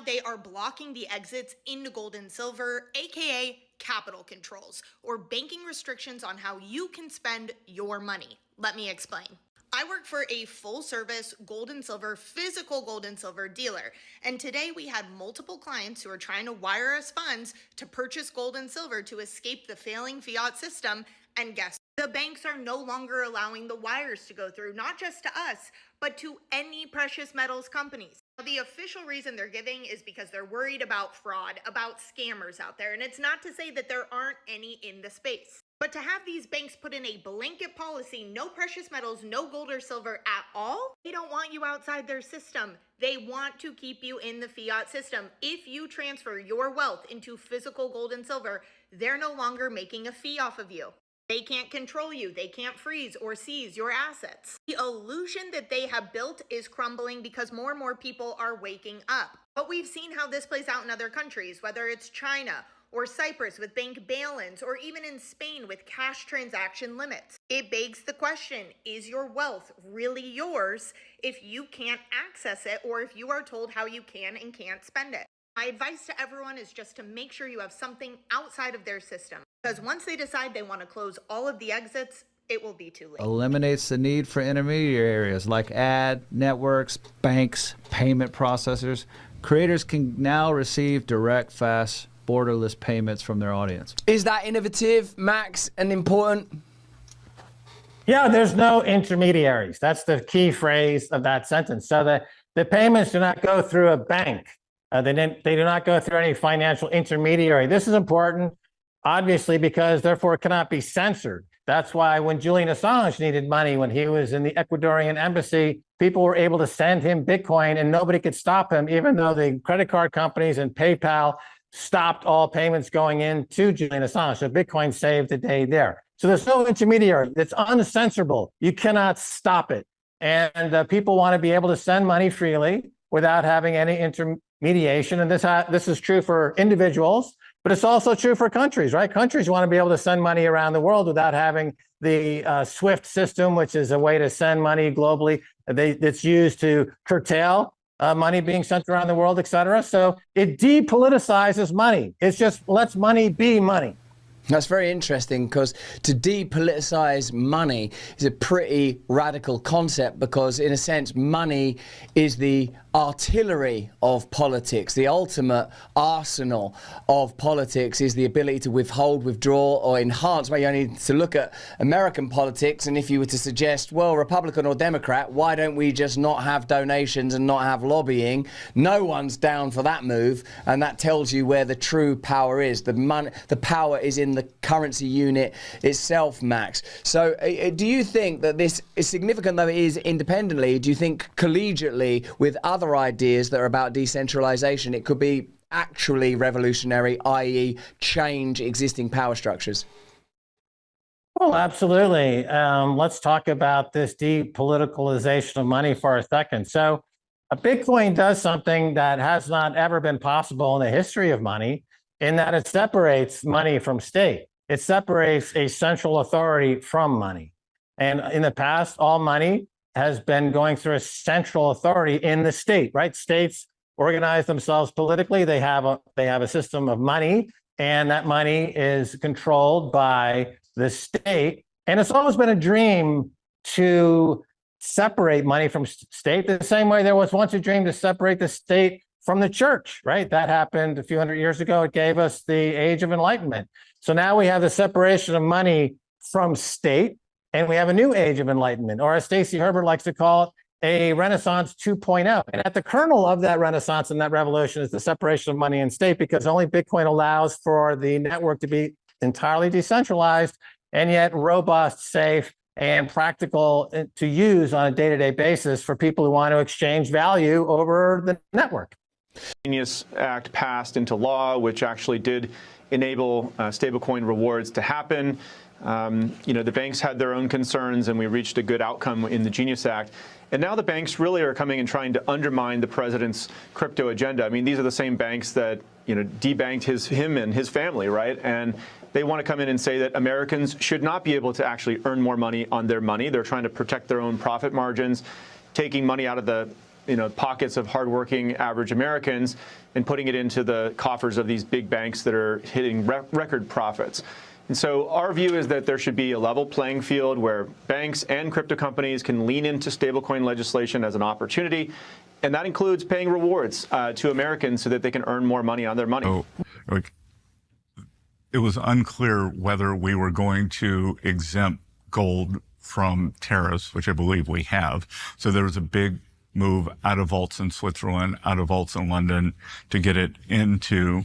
they are blocking the exits into gold and silver, aka capital controls, or banking restrictions on how you can spend your money. Let me explain. I work for a full-service gold and silver, physical gold and silver dealer, and today we had multiple clients who are trying to wire us funds to purchase gold and silver to escape the failing fiat system, and guess the banks are no longer allowing the wires to go through, not just to us, but to any precious metals companies. The official reason they're giving is because they're worried about fraud, about scammers out there, and it's not to say that there aren't any in the space. But to have these banks put in a blanket policy, no precious metals, no gold or silver at all, they don't want you outside their system. They want to keep you in the fiat system. If you transfer your wealth into physical gold and silver, they're no longer making a fee off of you. They can't control you. They can't freeze or seize your assets. The illusion that they have built is crumbling because more and more people are waking up. But we've seen how this plays out in other countries, whether it's China or Cyprus with bank bail-ins, or even in Spain with cash transaction limits. It begs the question, is your wealth really yours if you can't access it, or if you are told how you can and can't spend it? My advice to everyone is just to make sure you have something outside of their system, because once they decide they want to close all of the exits, it will be too late. Eliminates the need for intermediary areas like ad networks, banks, payment processors. Creators can now receive direct, fast, borderless payments from their audience. Is that innovative, Max, and important? Yeah, there's no intermediaries. That's the key phrase of that sentence. So the payments do not go through a bank. They do not go through any financial intermediary. This is important, obviously, because therefore it cannot be censored. That's why when Julian Assange needed money when he was in the Ecuadorian embassy, people were able to send him Bitcoin and nobody could stop him, even though the credit card companies and PayPal stopped all payments going into Julian Assange. So Bitcoin saved the day there. So there's no intermediary. It's uncensorable. You cannot stop it. And people want to be able to send money freely without having any intermediation. And this is true for individuals, but it's also true for countries, right? Countries want to be able to send money around the world without having the SWIFT system, which is a way to send money globally that's used to curtail money being sent around the world, et cetera. So it depoliticizes money. It's just lets money be money. That's very interesting, because to depoliticize money is a pretty radical concept, because in a sense money is the artillery of politics. The ultimate arsenal of politics is the ability to withhold, withdraw, or enhance. Well, you only need to look at American politics, and if you were to suggest, well, Republican or Democrat, why don't we just not have donations and not have lobbying? No one's down for that move, and that tells you where the true power is. The power is in the currency unit itself, Max. So do you think that this is significant, though it is independently? Do you think collegiately with other ideas that are about decentralization, it could be actually revolutionary, i.e. change existing power structures? Well, absolutely. Let's talk about this depoliticalization of money for a second. So a Bitcoin does something that has not ever been possible in the history of money, in that it separates money from state. It separates a central authority from money. And in the past, all money has been going through a central authority in the state, right? States organize themselves politically. They have a system of money, and that money is controlled by the state. And it's always been a dream to separate money from state, the same way there was once a dream to separate the state from the church, right? That happened a few hundred years ago. It gave us the Age of Enlightenment. So now we have the separation of money from state, and we have a new Age of Enlightenment, or as Stacey Herbert likes to call it, a Renaissance 2.0. And at the kernel of that Renaissance and that revolution is the separation of money and state, because only Bitcoin allows for the network to be entirely decentralized and yet robust, safe, and practical to use on a day-to-day basis for people who want to exchange value over the network. Genius Act passed into law, which actually did enable stablecoin rewards to happen. The banks had their own concerns, and we reached a good outcome in the Genius Act. And now the banks really are coming and trying to undermine the president's crypto agenda. I mean, these are the same banks that, debanked him and his family, right? And they want to come in and say that Americans should not be able to actually earn more money on their money. They're trying to protect their own profit margins, taking money out of the pockets of hardworking average Americans and putting it into the coffers of these big banks that are hitting record profits. And so our view is that there should be a level playing field where banks and crypto companies can lean into stablecoin legislation as an opportunity. And that includes paying rewards to Americans so that they can earn more money on their money. So, it was unclear whether we were going to exempt gold from tariffs, which I believe we have. So there was a big move out of vaults in Switzerland, out of vaults in London to get it into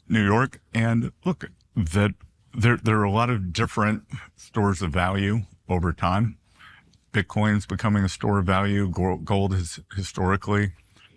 New York. And look, that there are a lot of different stores of value over time. Bitcoin's becoming a store of value. Gold has historically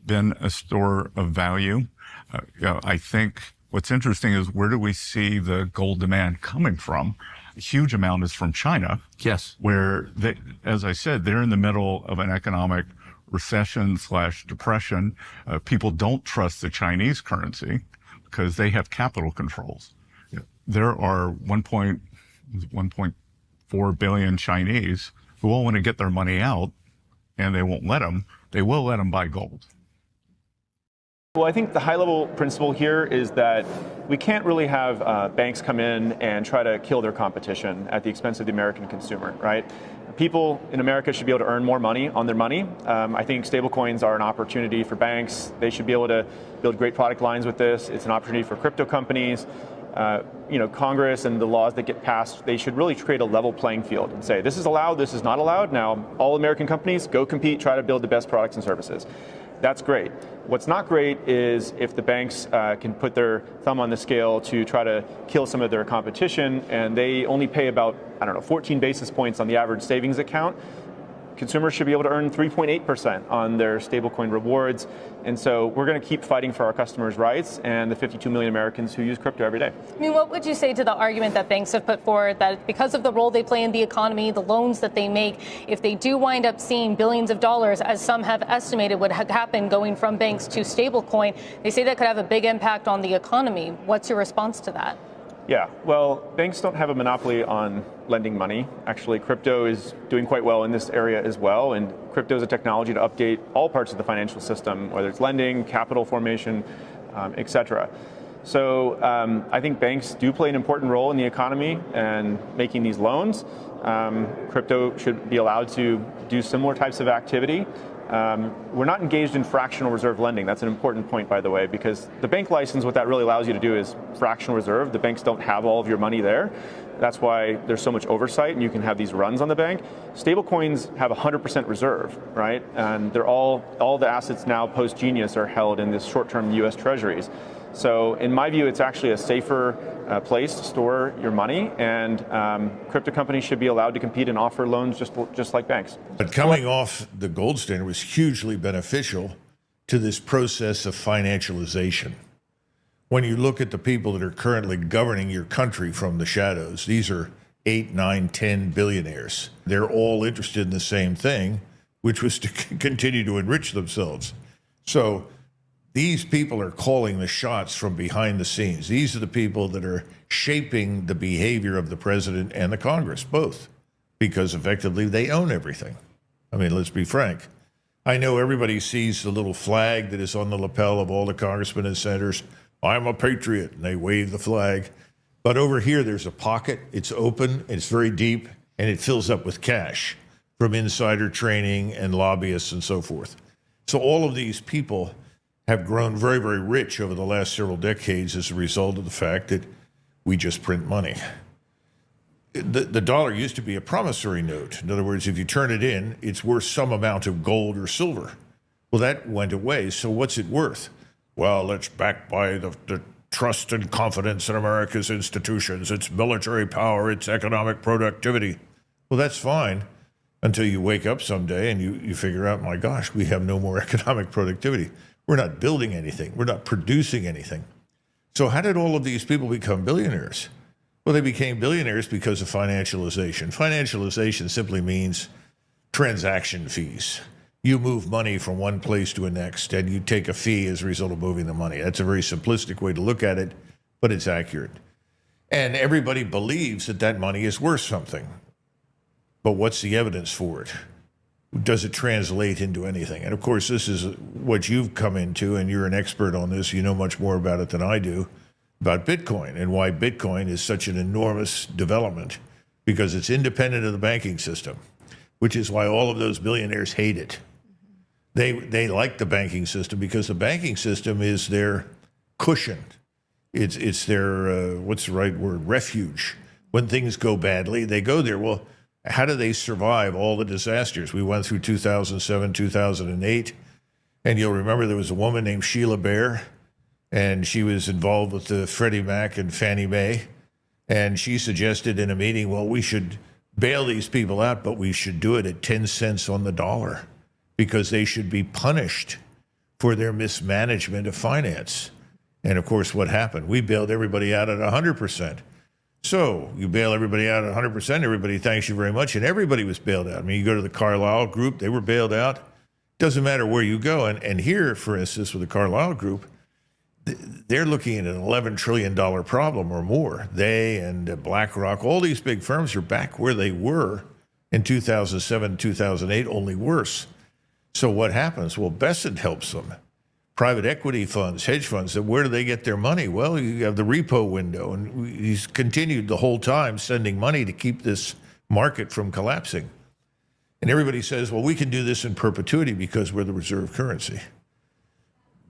been a store of value. I think what's interesting is, where do we see the gold demand coming from? A huge amount is from China. Yes. Where they, as I said, they're in the middle of an economic recession/depression. People don't trust the Chinese currency because they have capital controls. There are 1.4 billion Chinese who all want to get their money out, and they won't let them. They will let them buy gold. Well, I think the high-level principle here is that we can't really have banks come in and try to kill their competition at the expense of the American consumer, right? People in America should be able to earn more money on their money. I think stablecoins are an opportunity for banks. They should be able to build great product lines with this. It's an opportunity for crypto companies. Congress and the laws that get passed, they should really create a level playing field and say, this is allowed, this is not allowed. Now, all American companies, go compete, try to build the best products and services. That's great. What's not great is if the banks can put their thumb on the scale to try to kill some of their competition, and they only pay about, 14 basis points on the average savings account. Consumers should be able to earn 3.8% on their stablecoin rewards. And so we're going to keep fighting for our customers' rights and the 52 million Americans who use crypto every day. I mean, what would you say to the argument that banks have put forward that because of the role they play in the economy, the loans that they make, if they do wind up seeing billions of dollars, as some have estimated would happen going from banks to stablecoin, they say that could have a big impact on the economy. What's your response to that? Yeah, well, banks don't have a monopoly on lending money. Actually, crypto is doing quite well in this area as well, and crypto is a technology to update all parts of the financial system, whether it's lending, capital formation, et cetera. So I think banks do play an important role in the economy and making these loans. Crypto should be allowed to do similar types of activity. We're not engaged in fractional reserve lending. That's an important point, by the way, because the bank license, what that really allows you to do is fractional reserve. The banks don't have all of your money there. That's why there's so much oversight and you can have these runs on the bank. Stablecoins have 100% reserve, right? And they're all the assets now post-Genius are held in this short-term US treasuries. So in my view, it's actually a safer place to store your money, and crypto companies should be allowed to compete and offer loans just like banks. But coming off the gold standard was hugely beneficial to this process of financialization. When you look at the people that are currently governing your country from the shadows, these are 8, 9, 10 billionaires. They're all interested in the same thing, which was to continue to enrich themselves. So these people are calling the shots from behind the scenes. These are the people that are shaping the behavior of the president and the Congress, both, because effectively they own everything. I mean, let's be frank. I know everybody sees the little flag that is on the lapel of all the congressmen and senators. I'm a patriot, and they wave the flag. But over here, there's a pocket. It's open, it's very deep, and it fills up with cash from insider training and lobbyists and so forth. So all of these people have grown very, very rich over the last several decades as a result of the fact that we just print money. The dollar used to be a promissory note. In other words, if you turn it in, it's worth some amount of gold or silver. Well, that went away. So what's it worth? Well, it's backed by the trust and confidence in America's institutions, its military power, its economic productivity. Well, that's fine until you wake up someday and you figure out, my gosh, we have no more economic productivity. We're not building anything. We're not producing anything. So how did all of these people become billionaires? Well, they became billionaires because of financialization. Financialization simply means transaction fees. You move money from one place to the next, and you take a fee as a result of moving the money. That's a very simplistic way to look at it, but it's accurate. And everybody believes that that money is worth something. But what's the evidence for it? does it translate into anything? And of course, this is what you've come into, and you're an expert on this. You know much more about it than I do, about Bitcoin and why Bitcoin is such an enormous development, because it's independent of the banking system, which is why all of those billionaires hate it. They like the banking system because the banking system is their cushion. It's their, what's the right word, refuge. When things go badly, they go there. Well, how do they survive all the disasters? We went through 2007, 2008, and you'll remember there was a woman named Sheila Bair, and she was involved with the Freddie Mac and Fannie Mae, and she suggested in a meeting, well, we should bail these people out, but we should do it at 10 cents on the dollar because they should be punished for their mismanagement of finance. And of course, what happened? We bailed everybody out at 100%. So you bail everybody out at 100%, everybody thanks you very much, and everybody was bailed out. I mean, you go to the Carlyle Group, they were bailed out. Doesn't matter where you go. And here, for instance, with the Carlyle Group, they're looking at an $11 trillion problem or more. They and BlackRock, all these big firms are back where they were in 2007, 2008, only worse. So what happens? Well, Bessent helps them. Private equity funds, hedge funds, where do they get their money? Well, you have the repo window, and he's continued the whole time sending money to keep this market from collapsing. And everybody says, well, we can do this in perpetuity because we're the reserve currency.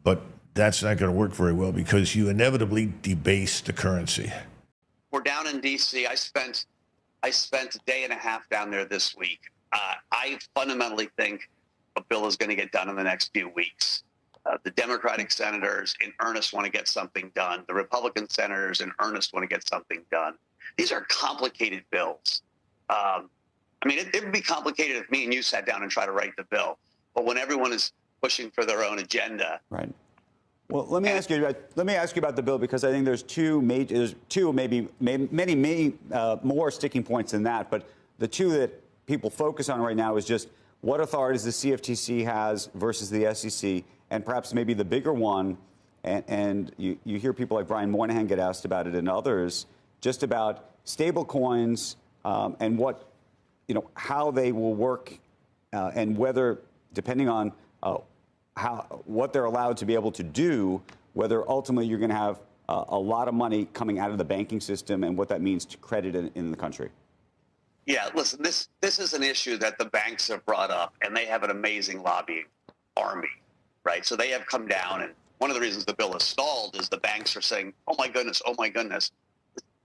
But that's not going to work very well because you inevitably debase the currency. We're down in D.C. I spent a day and a half down there this week. I fundamentally think a bill is going to get done in the next few weeks. The Democratic senators in earnest want to get something done. The Republican senators in earnest want to get something done. These are complicated bills. I mean, it would be complicated if me and you sat down and tried to write the bill. But when everyone is pushing for their own agenda. Right. Well, let me ask you about the bill, because I think there's maybe many more sticking points than that. But the two that people focus on right now is just what authorities the CFTC has versus the SEC. And perhaps maybe the bigger one, and you hear people like Brian Moynihan get asked about it and others, just about stable coins and what, how they will work and whether, depending on what they're allowed to be able to do, whether ultimately you're going to have a lot of money coming out of the banking system and what that means to credit in the country. Yeah, listen, this is an issue that the banks have brought up, and they have an amazing lobbying army. Right. So they have come down. And one of the reasons the bill is stalled is the banks are saying, oh, my goodness, oh, my goodness.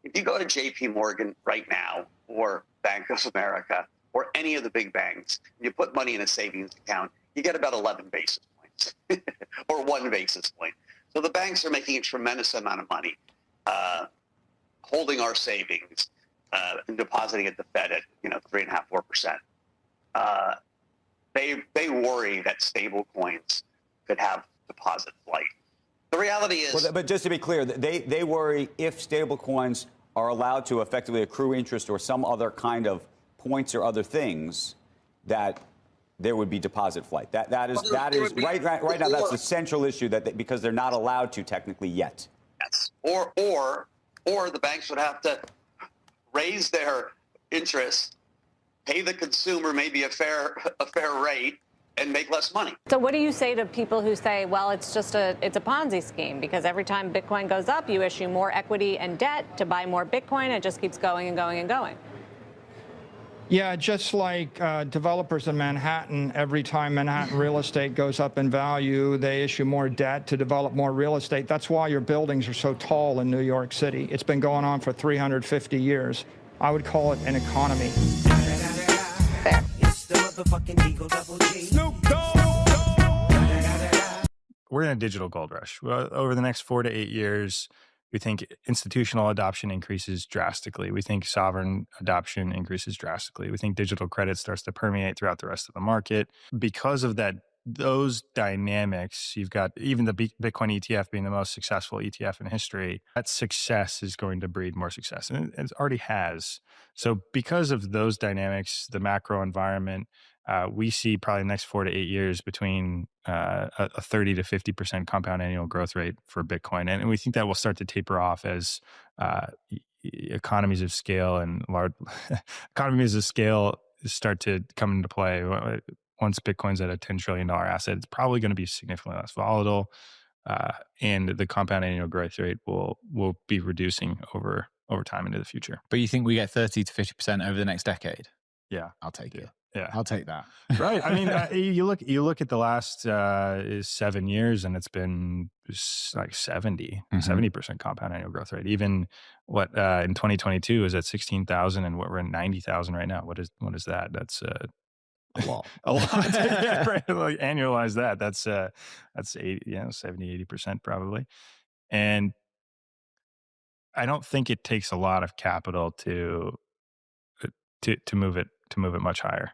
If you go to J.P. Morgan right now or Bank of America or any of the big banks, and you put money in a savings account, you get about 11 basis points or 1 basis point. So the banks are making a tremendous amount of money holding our savings and depositing at the Fed at 3.5%, 4%. They worry that stable coins could have deposit flight. The reality is... Well, but just to be clear, they worry if stable coins are allowed to effectively accrue interest or some other kind of points or other things, that there would be deposit flight. That is right now, that's the central issue, because they're not allowed to technically yet. Yes. Or the banks would have to raise their interest, pay the consumer maybe a fair rate, and make less money. So what do you say to people who say, well, it's a Ponzi scheme, because every time Bitcoin goes up, you issue more equity and debt to buy more Bitcoin, and it just keeps going and going and going? Yeah, just like developers in Manhattan, every time Manhattan real estate goes up in value, they issue more debt to develop more real estate. That's why your buildings are so tall in New York City. It's been going on for 350 years. I would call it an economy. Fair. We're in a digital gold rush. Well, over the next 4 to 8 years, we think institutional adoption increases drastically. We think sovereign adoption increases drastically. We think digital credit starts to permeate throughout the rest of the market. Because of those dynamics, you've got even the Bitcoin ETF being the most successful ETF in history. That success is going to breed more success, and it already has. So because of those dynamics, the macro environment, we see probably the next 4 to 8 years between a 30 to 50% compound annual growth rate for Bitcoin. And we think that will start to taper off as economies of scale and large economies of scale start to come into play. once Bitcoin's at a $10 trillion asset, it's probably going to be significantly less volatile, and the compound annual growth rate will be reducing over time into the future. But you think we get 30 to 50% over the next decade? Yeah, I'll take it. Yeah, I'll take that. Right. I mean, you look at the last 7 years, and it's been like 70% compound annual growth rate. Even what in 2022 is at 16,000, and what we're at 90,000 right now. What is that? That's A lot. a lot. Yeah, right. Like, annualize that. That's 80, 70-80% probably. And I don't think it takes a lot of capital to move it much higher.